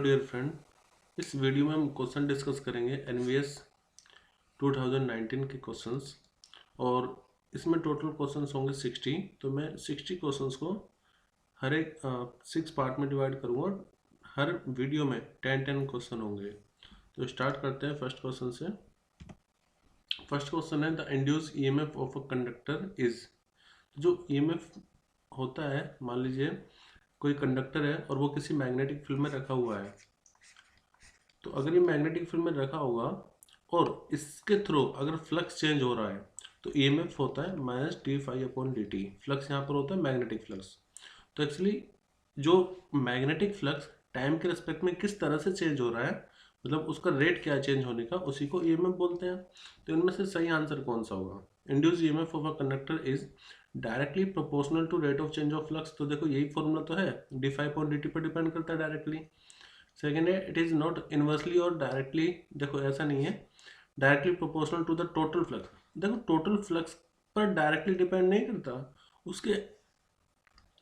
Dear friend, इस video में हम क्वेश्चन डिस्कस करेंगे एनवीएस 2019 के क्वेश्चंस। और इसमें टोटल क्वेश्चंस होंगे 60। तो मैं 60 क्वेश्चंस को हर एक 6 पार्ट में डिवाइड करूँगा। हर वीडियो में 10 क्वेश्चन होंगे। तो स्टार्ट करते हैं फर्स्ट क्वेश्चन से। फर्स्ट क्वेश्चन है the induce EMF of a conductor is. जो ईएमएफ होता है, मान लीजिए कोई कंडक्टर है और वो किसी मैग्नेटिक फील्ड में रखा हुआ है। तो अगर ये मैग्नेटिक फील्ड में रखा होगा और इसके थ्रू अगर फ्लक्स चेंज हो रहा है तो ईएमएफ होता है minus d phi upon d t. Flux यहाँ पर होता है मैग्नेटिक फ्लक्स। तो एक्चुअली जो मैग्नेटिक फ्लक्स टाइम के रिस्पेक्ट में किस तरह से चेंज हो रहा है, मतलब उसका रेट क्या है चेंज होने का, उसी को ईएमएफ बोलते हैं। तो इनमें से सही आंसर कौन सा होगा? Induce EMF of a conductor is directly proportional to rate of change of flux. तो देखो यही फॉर्मूला तो है, d phi upon d t पर डिपेंड करता है डायरेक्टली। सेकेंड है इट इज नॉट इनवर्सली और डायरेक्टली। देखो ऐसा नहीं है, directly proportional to the total flux. देखो टोटल फ्लक्स पर डायरेक्टली डिपेंड नहीं करता, उसके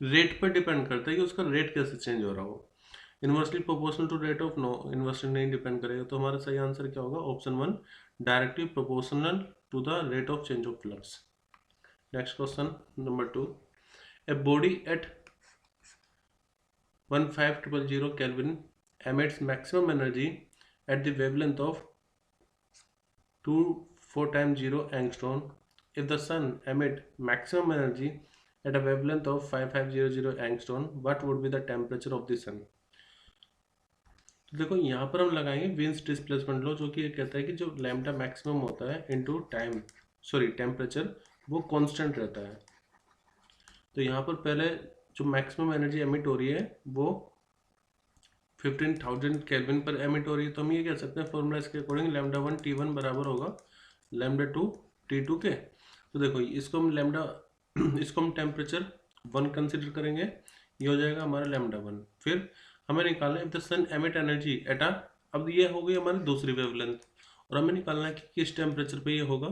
रेट पर डिपेंड करता है कि उसका रेट कैसे चेंज हो रहा हो। Inversely proportional to rate of, no, inversely नहीं डिपेंड करेगा। तो हमारा सही आंसर क्या होगा? Option 1, directly proportional to the rate of change of flux. Next question number 2, a body at 1500 Kelvin emits maximum energy at the wavelength of 24 times 0 angstrom. If the sun emit maximum energy at a wavelength of 5500 angstrom, what would be the temperature of the sun? तो देखो यहाँ पर हम लगाएंगे wins displacement law, जो कि ये कहता है कि जो लैम्डा मैक्सिमम होता है इनटू टेम्परेचर, वो कांस्टेंट रहता है। तो यहाँ पर पहले जो मैक्सिमम एनर्जी एमिट हो रही है वो 15,000 केल्विन पर एमिट हो रही है। तो हम ये कह सकते हैं फॉर्मूला इसके अकॉर्डिंग लैम्डा 1 T1 बराबर होगा लैम्डा 2 T2 के। तो देखो इसको हम टेम्परेचर 1 कंसिडर करेंगे, ये हो जाएगा हमारा लैम्डा 1। फिर हमें निकालना है if the sun emit energy at आ, अब ये हो गई हमारी दूसरी वेवलेंथ, और हमें निकालना है कि किस टेम्परेचर पे ये होगा।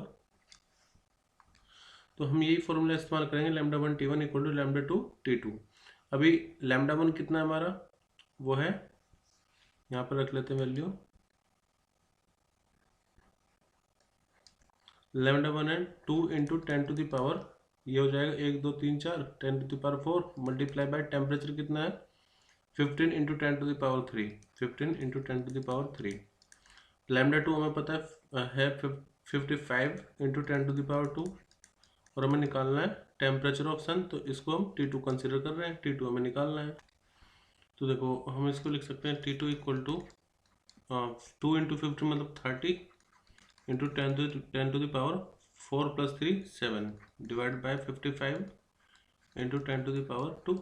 तो हम यही फॉर्मूला इस्तेमाल करेंगे, lambda 1 T1 equal to lambda 2 T2। अभी लैम्डा 1 कितना है हमारा, वो है, यहाँ पर रख लेते हैं वैल्यू, लैम्डा 1 है 2 इंटू 10 टू द पावर, ये हो जाएगा 1 2 3 4 10 to the power 4 multiply by temperature कितना है 15 into 10 to the power 3, 15 into 10 to the power 3। Lambda 2 हमें पता है 55 इंटू 10 टू द पावर 2, और हमें निकालना है टेम्परेचर ऑफ सन। तो इसको हम T2 कंसिडर कर रहे हैं, T2 हमें निकालना है। तो देखो हम इसको लिख सकते हैं T2 इक्वल टू 2 इंटू 50 मतलब 30 into 10 to the power 4 plus 3 7 divide by 55 into 10 to the power 2।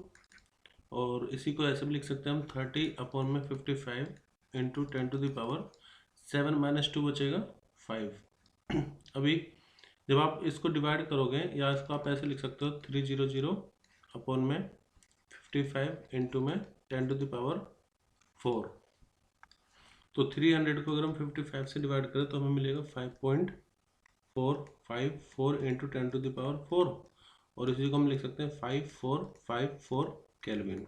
और इसी को ऐसे भी लिख सकते हैं हम 30 अपॉन में 55 into 10 to the power 7 minus 2 बचेगा 5। अभी जब आप इसको डिवाइड करोगे, या इसको आप ऐसे लिख सकते हो 300 अपॉन में 55 इंटू में 10 टू द पावर 4। तो 300 को अगर हम 55 से डिवाइड करें तो हमें मिलेगा 5.454 इंटू 10 टू द पावर 4, और इसी को हम लिख सकते हैं 5454 केल्विन।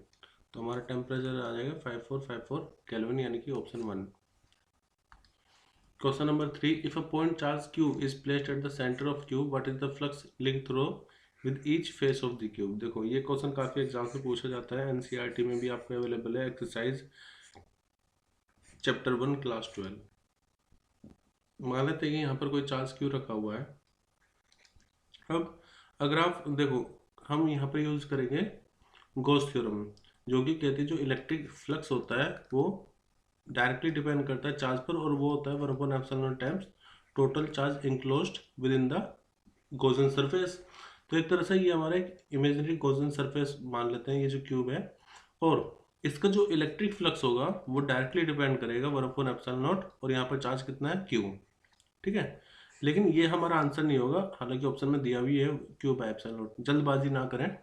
तो हमारा टेम्परेचर आ जाएगा 5454 केल्विन, यानी कि option 1। Question number 3, if a point charge Q is placed at the centre of Q, what is the flux link through with each face of the cube. देखो ये क्वेश्चन काफी exam से पूछा जाता है, एनसीईआरटी में भी आपको अवेलेबल है, एक्सरसाइज चैप्टर 1 क्लास 12। मान लेते हैं कि यहाँ पर कोई चार्ज Q रखा हुआ है। अब अगर आप देखो, हम यहाँ पर यूज करेंगे गॉस थ्योरम, जो कि कहती है जो इलेक्ट्रिक फ्लक्स होता है वो डायरेक्टली डिपेंड करता है चार्ज पर, और वो होता है 1/ε times total charge enclosed within the Gaussian surface. तो एक तरह से ये हमारा एक इमेजिनरी गॉसियन सरफेस मान लेते हैं, ये जो क्यूब है, और इसका जो इलेक्ट्रिक फ्लक्स होगा वो डायरेक्टली डिपेंड करेगा 1/ε, और यहाँ पर चार्ज कितना है Q, ठीक है। लेकिन ये हमारा आंसर नहीं होगा, हालांकि ऑप्शन में दिया भी है Q/ε। जल्दबाजी ना करें।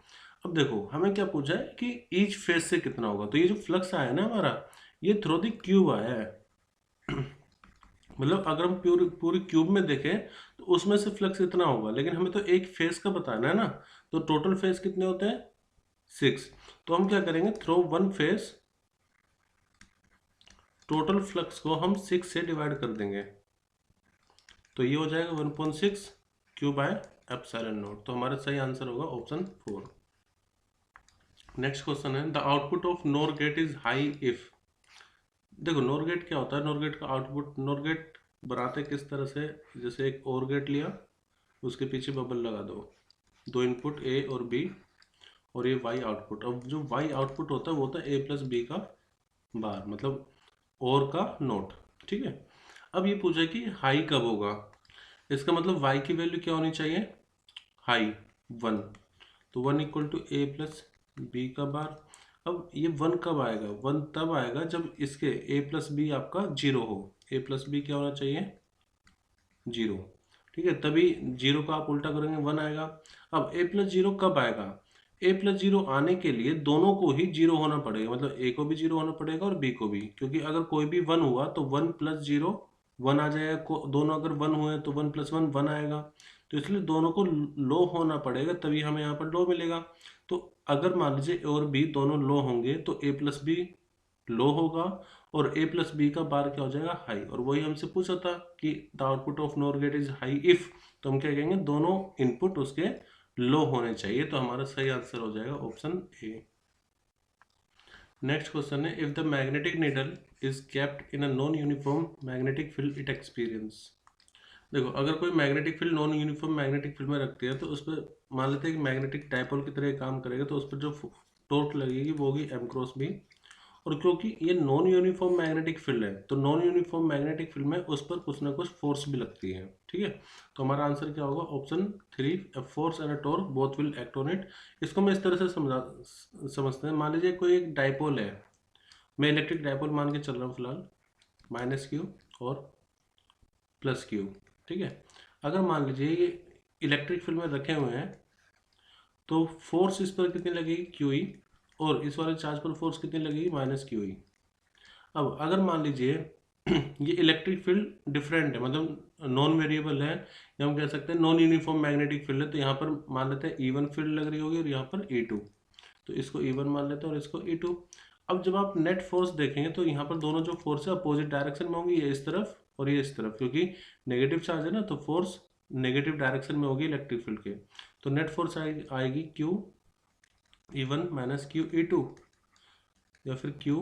अब देखो हमें क्या पूछा है कि ईच फेस से कितना होगा। तो ये जो फ्लक्स आया है ना हमारा, ये थ्रू द क्यूब आया है। मतलब अगर हम पूरी क्यूब में देखें तो उसमें से फ्लक्स इतना होगा, लेकिन हमें तो एक फेस का बताना है ना। तो टोटल फेस कितने होते हैं 6। तो हम क्या करेंगे, through one face total flux को हम 6 से डिवाइड कर देंगे, तो ये हो जाएगा 1.6 क्यू बाय एप्सिलॉन नॉट। तो हमारा सही आंसर होगा ऑप्शन 4। नेक्स्ट क्वेश्चन है the output of NOR gate is high if. देखो नोर गेट क्या होता है, नोर गेट का आउटपुट, नोर गेट बनाते किस तरह से, जैसे एक और गेट लिया, उसके पीछे बबल लगा दो इनपुट ए और बी, और ये वाई आउटपुट। अब जो वाई आउटपुट होता है वो होता है ए प्लस बी का बार, मतलब और का नोट, ठीक है। अब ये पूछा कि हाई कब होगा, इसका मतलब वाई की वैल्यू क्या होनी चाहिए, हाई 1, तो 1 equal to A plus B का बार। अब ये 1 कब आएगा, 1 तब आएगा जब इसके ए प्लस बी आपका 0 हो, ए प्लस बी क्या होना चाहिए 0, ठीक है, तभी 0 का आप उल्टा करेंगे 1 आएगा। अब ए प्लस 0 कब आएगा, ए प्लस 0 आने के लिए दोनों को ही 0 होना पड़ेगा, मतलब ए को भी 0 होना पड़ेगा और बी को भी, क्योंकि अगर कोई भी 1 हुआ तो 1 प्लस 0 1 आ जाएगा, दोनों अगर 1 हुए तो 1 प्लस 1 1 आएगा, तो इसलिए दोनों को लो होना पड़ेगा, तभी हमें यहाँ पर लो मिलेगा। तो अगर मान लीजिए ए और बी दोनों लो होंगे तो ए प्लस बी लो होगा, और ए प्लस बी का बार क्या हो जाएगा हाई, और वही हमसे पूछा था कि the output of NOR gate is high if, तो हम क्या कहेंगे दोनों इनपुट उसके लो होने चाहिए, तो हमारा सही आंसर हो जाएगा ऑप्शन ए। नेक्स्ट क्वेश्चन है if the magnetic needle is kept in a non uniform magnetic field it experience. देखो अगर कोई magnetic field non uniform magnetic field में रखती है तो उस पर मान लेते हैं कि मैग्नेटिक डायपोल की तरह काम करेगा, तो उस पर जो टॉर्क लगेगी वो होगी एम क्रॉस बी, और क्योंकि ये नॉन यूनिफॉर्म मैग्नेटिक फील्ड है तो नॉन यूनिफॉर्म मैग्नेटिक फील्ड में उस पर कुछ ना कुछ फोर्स भी लगती है, ठीक है। तो हमारा आंसर क्या होगा option 3, force and a torque both will act on it. इसको मैं इस तरह से समझते हैं, मान लीजिए कोई एक डायपोल है, मैं इलेक्ट्रिक डायपोल मान के चल रहा हूँ फिलहाल, माइनस क्यू और प्लस क्यू, ठीक है। अगर मान लीजिए ये इलेक्ट्रिक फील्ड में रखे हुए हैं तो फोर्स इस पर कितनी लगेगी क्यू ई, और इस वाले चार्ज पर फोर्स कितनी लगेगी माइनस क्यू ई। अब अगर मान लीजिए ये इलेक्ट्रिक फील्ड डिफरेंट है, मतलब नॉन वेरिएबल है, या हम कह सकते हैं नॉन यूनिफॉर्म मैग्नेटिक फील्ड है, तो यहाँ पर मान लेते हैं E1 फील्ड लग रही होगी और यहाँ पर E2, तो इसको E1 मान लेते हैं और इसको E2। अब जब आप नेट फोर्स देखेंगे तो यहाँ पर दोनों जो फोर्स है अपोजिट डायरेक्शन में होंगी, ये इस तरफ और ये इस तरफ, क्योंकि नेगेटिव चार्ज है ना, तो फोर्स नेगेटिव डायरेक्शन में होगी इलेक्ट्रिक फील्ड के, तो नेट फोर्स आएगी Q E1 minus Q E2, या फिर क्यू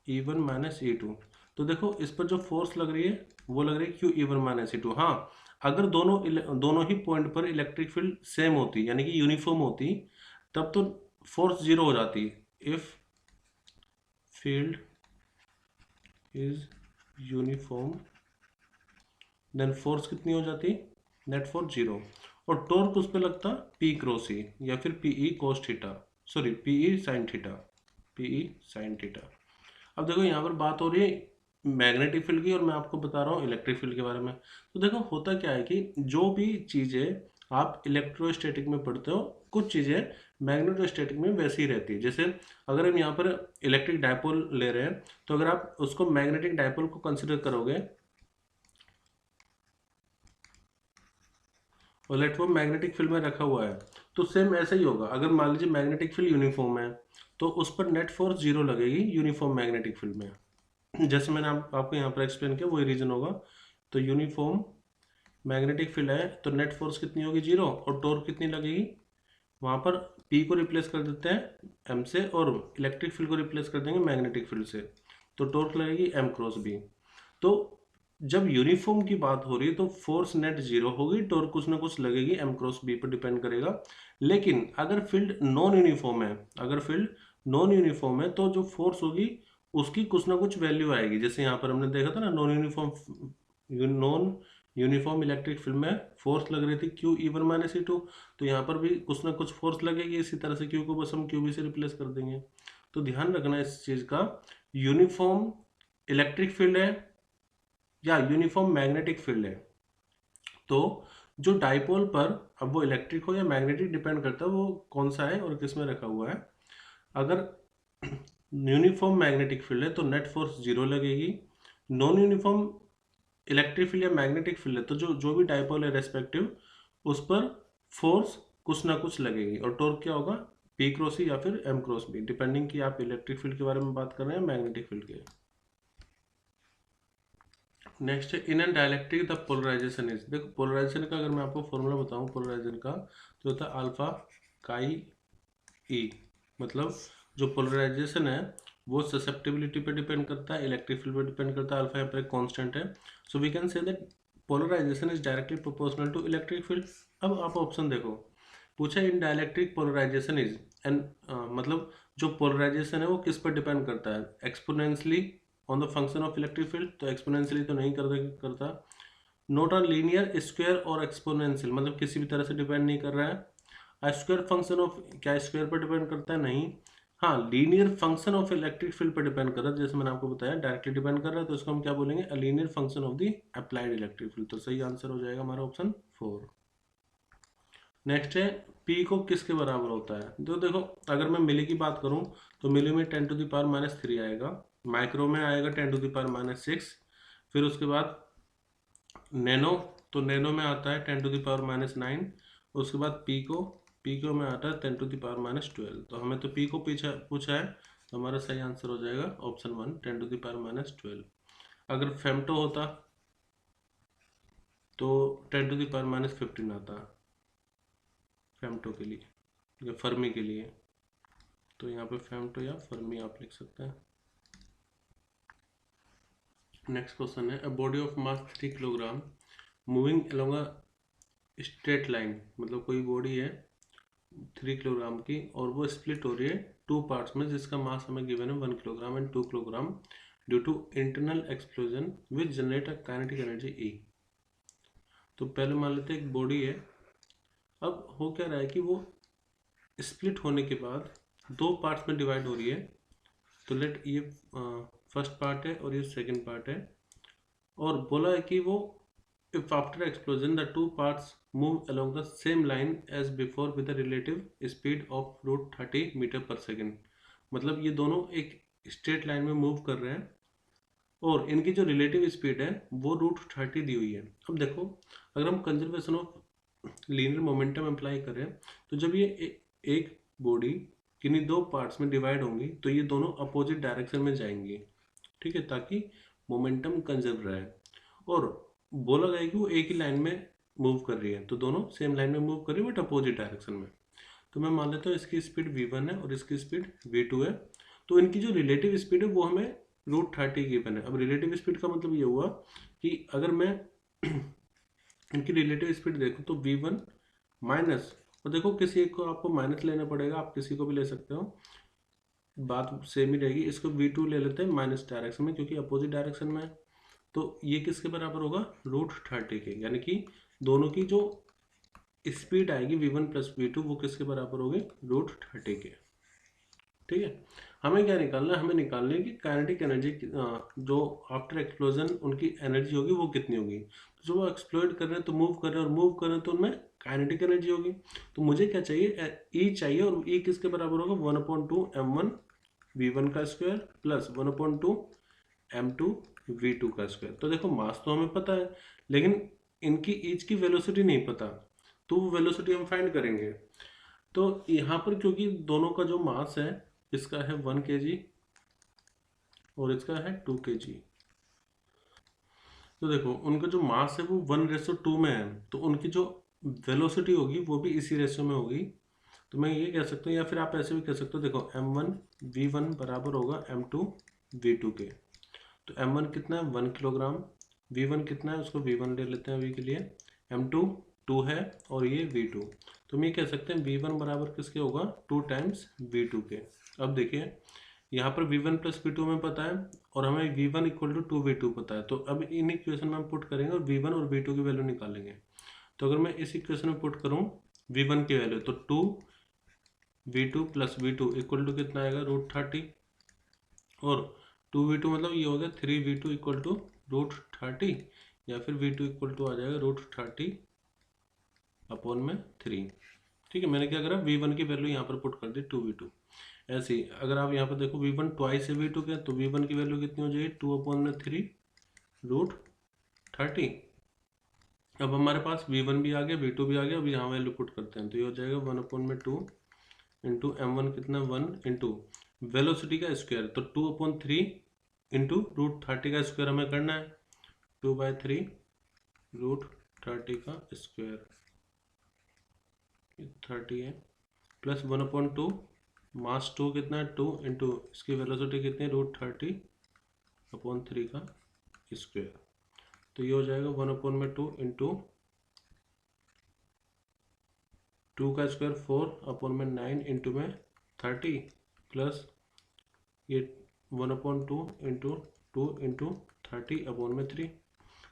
E1 माइनस E2। तो देखो इस पर जो फोर्स लग रही है वो लग रही है क्यू E1 माइनस E2। हाँ, अगर दोनों ही पॉइंट पर इलेक्ट्रिक फील्ड सेम होती यानी कि यूनिफॉर्म होती तब तो फोर्स 0 हो जाती। If field is uniform then force कितनी हो जाती, नेट फोर्स 0, और टॉर्क उस पर लगता P क्रॉस E या फिर PE cos theta, sorry PE sin theta, PE sin theta. अब देखो यहाँ पर बात हो रही है मैग्नेटिक फील्ड की और मैं आपको बता रहा हूँ इलेक्ट्रिक फील्ड के बारे में। तो देखो होता क्या है कि जो भी चीज़ें आप इलेक्ट्रोस्टैटिक में पढ़ते हो कुछ चीज़ें मैग्नेटोस्टैटिक में वैसी ही रहती है। जैसे अगर हम यहाँ पर इलेक्ट्रिक डायपोल ले रहे हैं तो अगर आप उसको मैग्नेटिक डायपोल को कंसिडर करोगे और लेट वो मैग्नेटिक फील्ड में रखा हुआ है तो सेम ऐसा ही होगा। अगर मान लीजिए मैग्नेटिक फील्ड यूनिफॉर्म है तो उस पर नेट फोर्स 0 लगेगी यूनिफॉर्म मैग्नेटिक फील्ड में। जैसे मैंने आपको यहाँ पर एक्सप्लेन किया वही रीजन होगा। तो यूनिफॉर्म मैग्नेटिक फील्ड है तो नेट फोर्स कितनी होगी 0, और टॉर्क कितनी लगेगी, वहाँ पर P को रिप्लेस कर देते हैं M से और इलेक्ट्रिक फील्ड को रिप्लेस कर देंगे मैग्नेटिक फील्ड से, तो टॉर्क लगेगी M क्रॉस B। तो जब यूनिफॉर्म की बात हो रही है तो फोर्स नेट 0 होगी, टॉर्क कुछ ना कुछ लगेगी M क्रॉस B पर डिपेंड करेगा। लेकिन अगर फील्ड नॉन यूनिफॉर्म है, अगर फील्ड नॉन यूनिफॉर्म है तो जो फोर्स होगी उसकी कुछ ना कुछ वैल्यू आएगी। जैसे यहाँ पर हमने देखा था ना नॉन यूनिफॉर्म इलेक्ट्रिक फील्ड में फोर्स लग रही थी क्यू E1 माइनस E2, तो यहाँ पर भी कुछ ना कुछ फोर्स लगेगी। इसी तरह से क्यू को बस हम क्यू बी से रिप्लेस कर देंगे। तो ध्यान रखना इस चीज़ का, यूनिफॉर्म इलेक्ट्रिक फील्ड है या यूनिफॉर्म मैग्नेटिक फील्ड है तो जो डाइपोल पर, अब वो इलेक्ट्रिक हो या मैग्नेटिक डिपेंड करता है वो कौन सा है और किस में रखा हुआ है। अगर यूनिफॉर्म मैग्नेटिक फील्ड है तो नेट फोर्स 0 लगेगी। नॉन यूनिफॉर्म इलेक्ट्रिक फील्ड या मैग्नेटिक फील्ड है तो जो भी डाइपोल है रेस्पेक्टिव उस पर फोर्स कुछ ना कुछ लगेगी, और टॉर्क क्या होगा P क्रॉस E या फिर M क्रॉस B, डिपेंडिंग कि आप इलेक्ट्रिक फील्ड के बारे में बात कर रहे हैं मैग्नेटिक फील्ड के। नेक्स्ट है in an dielectric the polarization is. देखो पोलराइजेशन का अगर मैं आपको फॉर्मूला बताऊं पोलराइजेशन का, तो होता है अल्फा काई ई। मतलब जो पोलराइजेशन है वो ससेप्टिबिलिटी पे डिपेंड करता है, इलेक्ट्रिक फील्ड पे डिपेंड करता है। अल्फा यहाँ पर एक कांस्टेंट है, so we can say that polarization is directly proportional to electric field. अब आप ऑप्शन देखो, पूछा in dielectric polarization is and मतलब जो पोलराइजेशन है वो किस पर डिपेंड करता है, exponentially on the function of electric field, तो एक्सपोनेंशियली तो नहीं करता। नॉट ऑन लीनियर स्क्वायर और एक्सपोनेंशियल, मतलब किसी भी तरह से डिपेंड नहीं कर रहा है। स्क्वायर फंक्शन ऑफ, क्या स्क्वायर पर डिपेंड करता है, नहीं। हाँ linear function of electric field पर डिपेंड कर रहा है, जैसे मैंने आपको बताया डायरेक्टली डिपेंड कर रहा है, तो इसको हम क्या बोलेंगे, a linear function of the applied electric field. तो सही आंसर हो जाएगा हमारा ऑप्शन 4। नेक्स्ट है पी को किसके बराबर होता है। तो देखो अगर मैं मिली की बात करूं तो मिली में 10⁻³ आएगा, माइक्रो में आएगा 10⁻�6, फिर उसके बाद नैनो, तो नैनो में आता है 10⁻⁹, उसके बाद पी को में आता है 10⁻12। तो हमें तो पी को पूछा है, तो हमारा सही आंसर हो जाएगा ऑप्शन 1 10⁻12। अगर फेम्टो होता तो 10⁻15 आता फेम्टो के लिए या फर्मी के लिए, तो यहाँ पे फेम्टो या फर्मी आप लिख सकते हैं। नेक्स्ट क्वेश्चन है a body of mass 3 kilogram moving along a straight line, मतलब कोई बॉडी है 3 किलोग्राम की और वो स्प्लिट हो रही है 2 पार्ट्स में, जिसका मास हमें गिवन है 1 kilogram and 2 kilogram due to internal explosion which generate a kinetic energy E. तो पहले मान लेते हैं एक बॉडी है, अब हो क्या रहा है कि वो स्प्लिट होने के बाद 2 पार्ट्स में डिवाइड हो रही है। तो लेट ये फर्स्ट पार्ट है और ये सेकंड पार्ट है, और बोला है कि वो if after explosion the 2 parts move along the same line as before with the relative speed of √30 metre per second. मतलब ये दोनों एक स्ट्रेट लाइन में मूव कर रहे हैं और इनकी जो रिलेटिव स्पीड है वो √30 दी हुई है। अब देखो अगर हम conservation of linear momentum apply करें, तो जब ये एक बॉडी किन्हीं 2 पार्ट्स में डिवाइड होंगी तो ये दोनों अपोजिट डायरेक्शन में जाएंगी, ठीक है, ताकि मोमेंटम कंजर्व रहे। और बोला गया कि वो एक ही लाइन में मूव कर रही है, तो दोनों सेम लाइन में मूव कर रही है बट अपोजिट डायरेक्शन में। तो मैं मान लेता हूँ इसकी स्पीड v1 है और इसकी स्पीड v2 है, तो इनकी जो रिलेटिव स्पीड है वो हमें √30 गिवन है। अब रिलेटिव स्पीड का मतलब ये हुआ कि अगर मैं इनकी रिलेटिव स्पीड देखूँ तो v1 माइनस, और देखो किसी एक को आपको माइनस लेना पड़ेगा, आप किसी को भी ले सकते हो, बात सेम ही रहेगी। इसको v2 ले लेते हैं माइनस डायरेक्शन में क्योंकि अपोजिट डायरेक्शन में है, तो ये किसके बराबर होगा, √30 के, यानी कि दोनों की जो स्पीड आएगी v1 प्लस v2 वो किसके बराबर होगी, √30 के। ठीक है, हमें क्या निकालना है, हमें निकालना है कि काइनेटिक एनर्जी जो आफ्टर एक्सप्लोजन उनकी एनर्जी होगी वो कितनी होगी। तो जो वो एक्सप्लोड कर रहे हैं तो मूव कर रहे हैं और मूव कर रहे हैं तो उनमें काइनेटिक एनर्जी होगी। तो मुझे क्या चाहिए, ई चाहिए, और ई किसके बराबर होगा, 1/2 m1 v1 का स्क्वायर प्लस 1/2 m2 v2 का स्क्वायर। तो देखो मास तो हमें पता है लेकिन इनकी ईच की वेलोसिटी नहीं पता, तो वो वेलोसिटी हम फाइंड करेंगे। तो यहाँ पर क्योंकि दोनों का जो मास है, इसका है 1 kg और इसका है 2 kg, तो देखो उनका जो मास है वो 1:2 में है, तो उनकी जो वेलोसिटी होगी वो भी इसी रेशियो में होगी। तो मैं ये कह सकता हूँ, या फिर आप ऐसे भी कह सकते हो, देखो m1 v1 बराबर होगा m2 v2 के। तो m1 कितना है, 1 किलोग्राम, v1 कितना है, उसको v1 ले लेते हैं अभी के लिए, m2 2 है और ये v2। तो हम ये कह सकते हैं v1 बराबर किसके होगा, 2 टाइम्स v2 के। अब देखिए यहाँ पर v1 प्लस v2 हमें पता है और हमें v1 इक्वल टू 2v2 पता है, तो अब इन इक्वेशन में हम पुट करेंगे और v1 और v2 की वैल्यू निकालेंगे। तो अगर मैं इस इक्वेशन में पुट करूँ v1 की वैल्यू, तो 2v2 plus v2 equal to कितना आएगा, √30, और 2v2 मतलब ये हो गया 3v2 इक्वल टू √30, या फिर v2 इक्वल टू आ जाएगा √30 अपॉन में 3। ठीक है, मैंने क्या करा, v1 की वैल्यू यहाँ पर पुट कर दी 2v2। ऐसे ही अगर आप यहाँ पर देखो v1 ट्वाइस है v2 के, तो v1 की वैल्यू कितनी हो जाएगी, 2/3 √30। अब हमारे पास v1 भी आ गया v2 भी आ गया, अब यहाँ वैल्यू पुट करते हैं तो ये हो जाएगा 1/2 इंटू m1 कितना 1 इंटू वेलोसिटी का स्क्वायर, तो 2/3 इंटू √30 का स्क्वायर हमें करना है। 2/3 √30 का स्क्वायर 30 है, प्लस 1/2 मास 2 कितना है 2 इंटू इसकी वेलोसिटी कितनी है √30/3 का स्क्वायर। तो ये हो जाएगा 1/2 इंटू 2 का स्क्वायर 4/9 इंटू में 30 प्लस ये 1/2 इंटू 2 इंटू 30/3।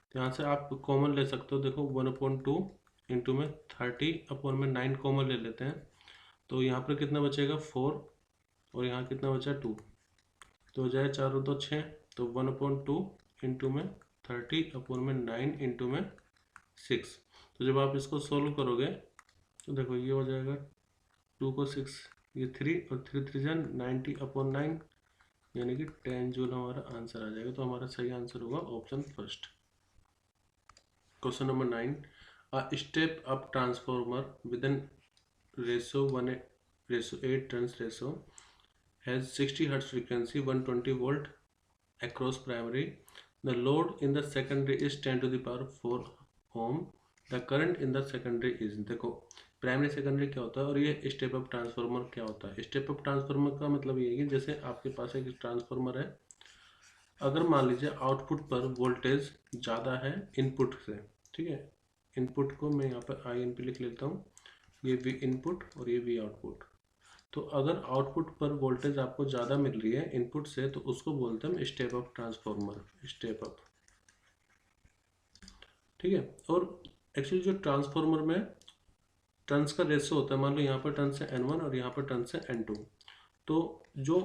तो यहाँ से आप कॉमन ले सकते हो, देखो 1/2 इंटू में 30/9 कॉमन ले लेते हैं, तो यहाँ पर कितना बचेगा 4 और यहाँ कितना बचा 2, तो हो जाए 4 और 2 6, तो 1/2 इंटू में 30/9 इंटू में 6। तो जब आप इसको सोल्व करोगे तो देखो ये हो जाएगा 2 को 6 ये 3 और 3 3 90/9 यानी कि 10 जूल हमारा आंसर आ जाएगा। तो हमारा सही आंसर होगा option first. Question number 9, a step up transformer with an ratio 1:8 turns ratio has 60 Hz frequency 120 volt across primary. The load in the secondary is 10 to the power 4 ohm. The current in the secondary is, देखो primary secondary क्या होता है और ये step up transformer क्या होता है। Step up transformer का मतलब ये है कि जैसे आपके पास एक ट्रांसफार्मर है, अगर मान लीजिए आउटपुट पर वोल्टेज ज़्यादा है इनपुट से, ठीक है, इनपुट को मैं यहाँ पर आई इन पे लिख लेता हूँ, ये वी इनपुट और ये वी आउटपुट। तो अगर आउटपुट पर वोल्टेज आपको ज़्यादा मिल रही है इनपुट से तो उसको बोलते हैं step up transformer, step up, ठीक है। और एक्चुअली जो ट्रांसफार्मर में टर्न्स का रेशो होता है, मान लो यहाँ पर टर्न्स है N1 और यहाँ पर टर्न्स है N2, तो जो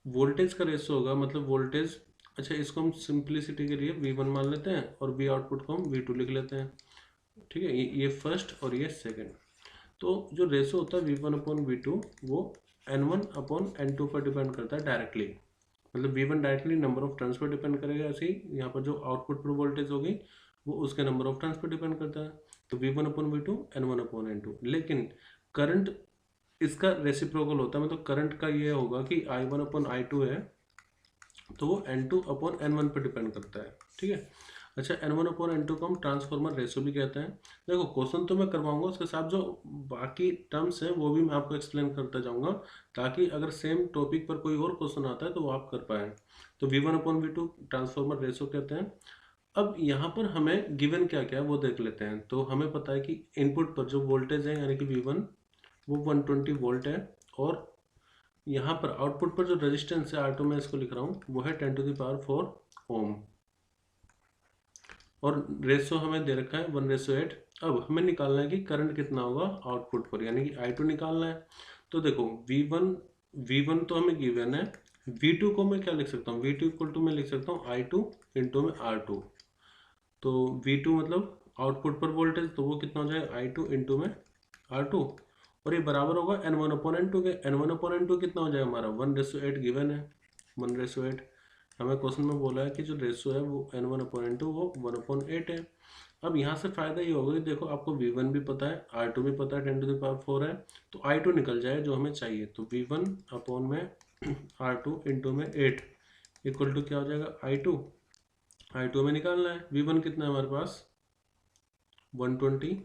वोल्टेज का रेशो होगा मतलब वोल्टेज, अच्छा इसको हम सिंप्लिसिटी के लिए V1 मान लेते हैं और V आउटपुट को हम V2 लिख लेते हैं, ठीक है, ये फर्स्ट और ये सेकेंड। तो जो रेशो होता है V1/V2 वो N1/N2 पर डिपेंड करता है डायरेक्टली, मतलब V1 directly number of turns per depend करेगा, ऐसे ही यहाँ पर जो आउटपुट पर वोल्टेज होगी वो उसके number of turns per depend करता है, तो V1/V2 N1/N2। लेकिन करंट इसका रेसिप्रोकल होता है, मतलब करंट का ये होगा कि I1/I2 है तो वो N2/N1 पर डिपेंड करता है, ठीक है। अच्छा N1/N2 को हम ट्रांसफॉर्मर रेशो भी कहते हैं। देखो क्वेश्चन तो मैं करवाऊंगा, उसके साथ जो बाकी टर्म्स हैं वो भी मैं आपको एक्सप्लेन करता जाऊंगा, ताकि अगर सेम टॉपिक पर कोई और क्वेश्चन आता है तो वो आप कर पाए। तो V1/V2 ट्रांसफॉर्मर रेशो कहते हैं। अब यहाँ पर हमें गिवन क्या क्या है वो देख लेते हैं। तो हमें पता है कि इनपुट पर जो वोल्टेज है यानी कि V1 वो 120 वोल्ट है, और यहाँ पर आउटपुट पर जो रेजिस्टेंस है R2 में इसको लिख रहा हूँ वो है 10⁴ ओम, और रेशो हमें दे रखा है 1:8। अब हमें निकालना है कि करंट कितना होगा आउटपुट पर, यानी कि I2 निकालना है। तो देखो V1 तो हमें गिवन है, V2 को मैं क्या लिख सकता हूँ, V2 इक्वल टू मैं लिख सकता हूँ I2 इंटू में R2। तो V2 मतलब आउटपुट पर वोल्टेज, तो वो कितना हो जाएगा I2 इंटू में R2, और ये बराबर होगा N1/N2 के। N1/N2 कितना हो जाएगा हमारा 1:8 गिवन है, 1:8। हमें क्वेश्चन में बोला है कि जो रेशो है वो N1/N2 वो 1/8 है। अब यहाँ से फायदा ये होगा कि देखो आपको V1 भी पता है, R2 भी पता है 10⁴ है, तो I2 निकल जाए जो हमें चाहिए। तो V1 में R2 इंटू में 8 इक्वल टू क्या हो जाएगा I2 में निकालना है। V1 कितना है हमारे पास 120,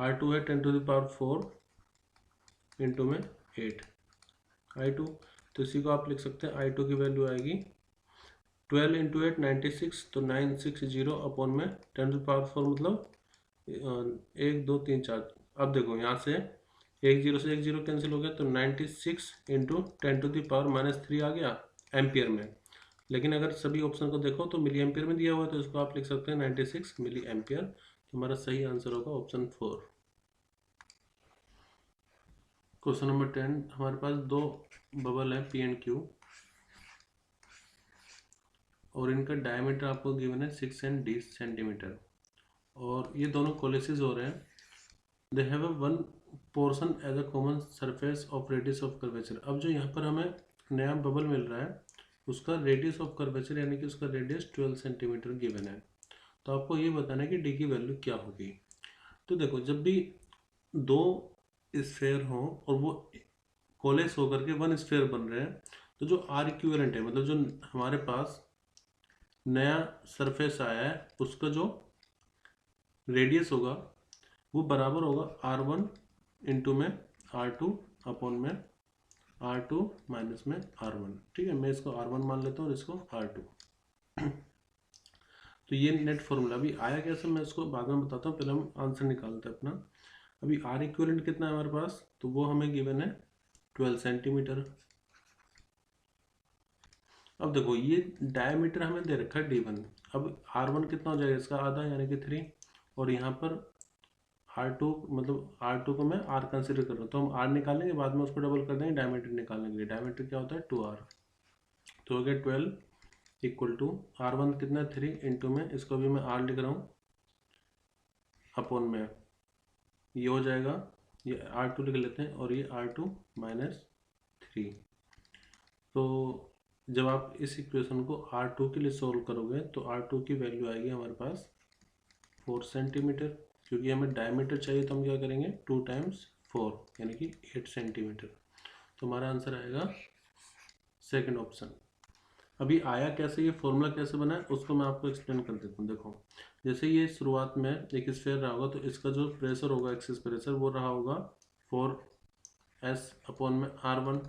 R2 है 10⁴ इंटू में 8 I2, तो इसी को आप लिख सकते हैं I2 की वैल्यू आएगी 12 इंटू 8 96, तो 960 में 10⁴ मतलब 1 2 3 4। अब देखो यहाँ से 1 0 से 1 0 कैंसिल हो गया, तो 96 इंटू 10⁻³ आ गया एम्पियर में। लेकिन अगर सभी ऑप्शन को देखो तो मिली एम्पियर में दिया हुआ है, तो इसको आप लिख सकते हैं 96 मिली एम्पियर। तो हमारा सही आंसर होगा ऑप्शन 4। क्वेश्चन नंबर 10, हमारे पास दो बबल है P एंड Q, और इनका डायमीटर आपको गिवन है 6 and D सेंटीमीटर, और ये दोनों कोलिसिस हो रहे हैं। They have a one portion as a common surface of radius of curvature. अब जो यहाँ पर हमें नया बबल मिल रहा है उसका रेडियस ऑफ कर्वेचर यानी कि उसका रेडियस 12 सेंटीमीटर गिवन है। तो आपको ये बताना है कि डी की वैल्यू क्या होगी। तो देखो जब भी दो स्फेयर हो और वो कोलेस होकर के वन स्फेयर बन रहे हैं, तो जो आर इक्विवेलेंट है, मतलब जो हमारे पास नया सरफेस आया है उसका जो रेडियस होगा वो बराबर होगा R1 इंटू में R2 अपॉन में R2 माइनस में R1। ठीक है, मैं इसको R1 मान लेता हूँ और इसको R2। तो ये नेट फॉर्मूला अभी आया कैसे मैं इसको बाद में बताता हूँ, पहले हम आंसर निकालते हैं अपना। अभी R इक्विवेलेंट कितना है हमारे पास, तो वो हमें गिवन है 12 सेंटीमीटर। अब देखो ये डायमीटर हमें दे रखा है D1। अब R1 कितना हो जाएगा, इसका आधा यानी कि 3, और यहाँ पर R2 मतलब R2 को मैं R कंसिडर कर रहा हूँ, तो हम R निकालेंगे बाद में उसको डबल कर देंगे डायमीटर निकालने के लिए। डायमीटर क्या होता है 2R, तो हो गया 12 इक्वल टू R1 कितना है 3 इंटू में इसको भी मैं R लिख रहा हूँ अपॉन में ये हो जाएगा, ये R2 लिख लेते हैं और ये R2 माइनस 3। तो जब आप इस इक्वेशन को R2 के लिए सोल्व करोगे तो R2 की वैल्यू आएगी हमारे पास 4 सेंटीमीटर, क्योंकि हमें डायमीटर चाहिए तो हम क्या करेंगे 2 टाइम्स 4 यानी कि 8 सेंटीमीटर। तो हमारा आंसर आएगा सेकंड ऑप्शन। अभी आया कैसे, ये फॉर्मूला कैसे बना है उसको मैं आपको एक्सप्लेन कर देता हूँ। देखो जैसे ये शुरुआत में एक स्फीयर रहा होगा तो इसका जो प्रेशर होगा एक्सिस प्रेशर वो रहा होगा 4S अपॉन में R1,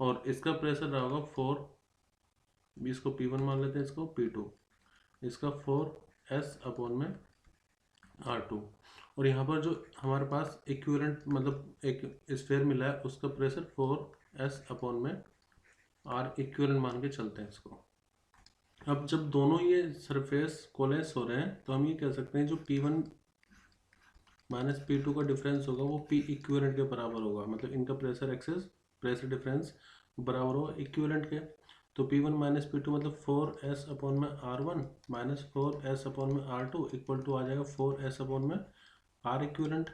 और इसका प्रेशर रहा होगा 4, इसको P1 मान लेते हैं, इसको P2, इसका 4S अपॉन में R2। और यहाँ पर जो हमारे पास इक्विवेलेंट मतलब एक स्फीयर मिला है उसका प्रेशर 4S अपॉन में R इक्विवेलेंट मान के चलते हैं इसको। अब जब दोनों ये सरफेस कोलेस हो रहे हैं तो हम ये कह सकते हैं जो P1 माइनस P2 का डिफरेंस होगा वो P इक्विवेलेंट के बराबर होगा, मतलब इनका प्रेशर एक्सेस प्रेशर डिफरेंस बराबर होगा इक्विवेलेंट के। तो P1 माइनस P2 मतलब 4S अपॉन में R1 माइनस 4S अपॉन में R2 इक्वल टू आ जाएगा 4S अपॉन में R इक्विवेलेंट,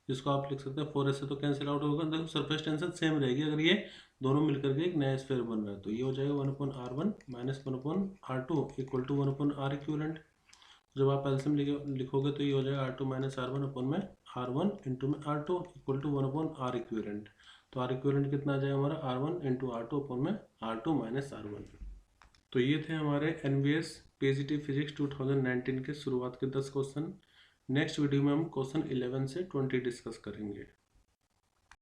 जिसको आप लिख सकते हैं 4S से तो कैंसिल आउट होगा। देखो सरफेस टेंशन सेम रहेगी अगर ये दोनों मिलकर के एक नया स्फीयर बन रहा है, तो ये हो जाएगा 1/R1 minus 1/R2 equal to 1/R equivalent. जब आप एलसीएम लिखोगे तो ये हो जाएगा R2 माइनस R1 अपॉन में R1 इंटू में R2 equal to 1/R equivalent. तो R इक्विवेलेंट कितना आ जाएगा हमारा R1 इंटू R2 अपॉन में R2 माइनस R1। तो ये थे हमारे NBS PGT फिजिक्स 2019 के शुरुआत के 10 क्वेश्चन। नेक्स्ट वीडियो में हम क्वेश्चन 11 से 20 डिस्कस करेंगे।